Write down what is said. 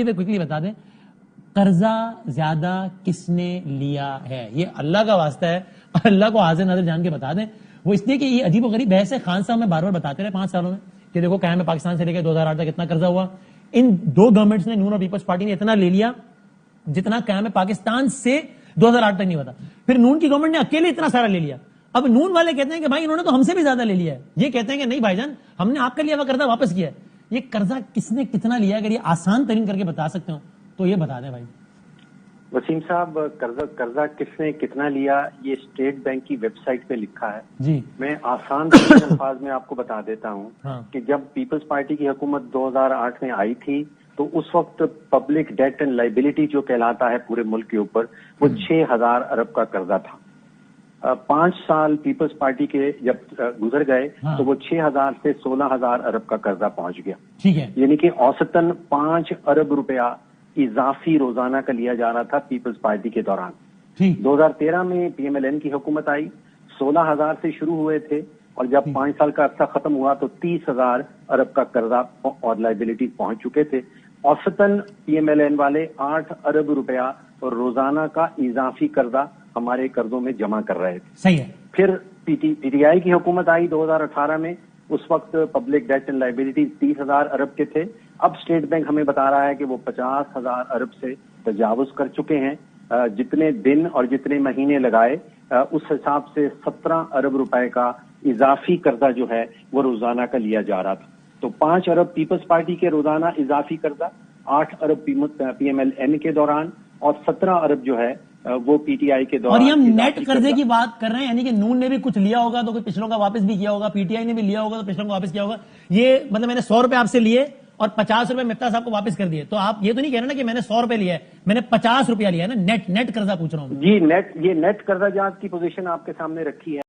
Quickly بتا دیں قرضہ زیادہ کس نے لیا ہے؟ یہ اللہ کا واسطہ ہے، اللہ کو حاضر نظر جان کے بتا دیں. وہ اس لیے کہ یہ عجیب و غریب بحث ہے. خان صاحب میں بار بار بتاتے رہے 5 سالوں میں کہ دیکھو قیام پاکستان سے لے کے 2008 تک اتنا قرضہ ہوا. ان دو گورنمنٹس نے، نون اور پیپلز پارٹی نے اتنا لے لیا جتنا قیام پاکستان سے 2008 تک نہیں ہوتا. پھر نون کی گورنمنٹ نے اکیلے اتنا سارا لے لیا. اب نون والے کہتے ہیں کہ بھائی انہوں نے تو ہم سے بھی زیادہ لے لیا ہے. یہ کہتے ہیں کہ نہیں بھائی جان، ہم نے آپ کا لیا ہوا قرضہ واپس کیا ہے. یہ قرضہ کس نے کتنا لیا؟ اگر یہ آسان ترین کر کے بتا سکتے ہو تو یہ بتا دیں بھائی. وسیم صاحب، قرضہ کس نے کتنا لیا یہ اسٹیٹ بینک کی ویب سائٹ پہ لکھا ہے جی. میں آسان ترین الفاظ میں آپ کو بتا دیتا ہوں کہ جب پیپلز پارٹی کی حکومت 2008 میں آئی تھی تو اس وقت پبلک ڈیٹ اینڈ لائبلٹی جو کہلاتا ہے پورے ملک کے اوپر، وہ 6,000 ارب کا قرضہ تھا. 5 سال پیپلز پارٹی کے جب گزر گئے تو وہ 6,000 سے 16,000 ارب کا قرضہ پہنچ گیا. ٹھیک ہے. یعنی کہ اوسطاً 5 ارب روپیہ اضافی روزانہ کا لیا جا رہا تھا پیپلز پارٹی کے دوران. 2013 میں پی ایم ایل این کی حکومت آئی، 16,000 سے شروع ہوئے تھے اور جب 5 سال کا عرصہ ختم ہوا تو 30,000 ارب کا قرضہ اور لائبلٹی پہنچ چکے تھے. اوسطاً پی ایم ایل این والے 8 ارب روپیہ اور روزانہ کا اضافی قرضہ ہمارے قرضوں میں جمع کر رہے تھے. صحیح ہے. پھر پی ٹی آئی کی حکومت آئی 2018 میں، اس وقت پبلک ڈیٹ اینڈ لائبلٹی 30,000 ارب کے تھے. اب اسٹیٹ بینک ہمیں بتا رہا ہے کہ وہ 50,000 ارب سے تجاوز کر چکے ہیں. جتنے دن اور جتنے مہینے لگائے اس حساب سے 17 ارب روپے کا اضافی قرضہ جو ہے وہ روزانہ کا لیا جا رہا تھا. تو 5 ارب پیپلز پارٹی کے روزانہ اضافی قرضہ، 8 ارب پی ایم ایل این کے دوران اور 17 ارب جو ہے وہ پی ٹی آئی کے دوران. اور یہ ہم نیٹ قرضے کی بات کر رہے ہیں، یعنی کہ نون نے بھی کچھ لیا ہوگا تو کوئی پچھلوں کا واپس بھی کیا ہوگا، پی ٹی آئی نے بھی لیا ہوگا تو پچھلوں کا واپس کیا ہوگا. یہ مطلب میں نے 100 روپے آپ سے لیے اور 50 روپے مفتا صاحب کو واپس کر دیے، تو آپ یہ تو نہیں کہہ رہے نا کہ میں نے 100 روپے لیا ہے، میں نے 50 روپیہ لیا ہے نا. نیٹ قرضہ پوچھ رہا ہوں. جی، یہ نیٹ قرضہ جات کی پوزیشن آپ کے سامنے رکھی ہے.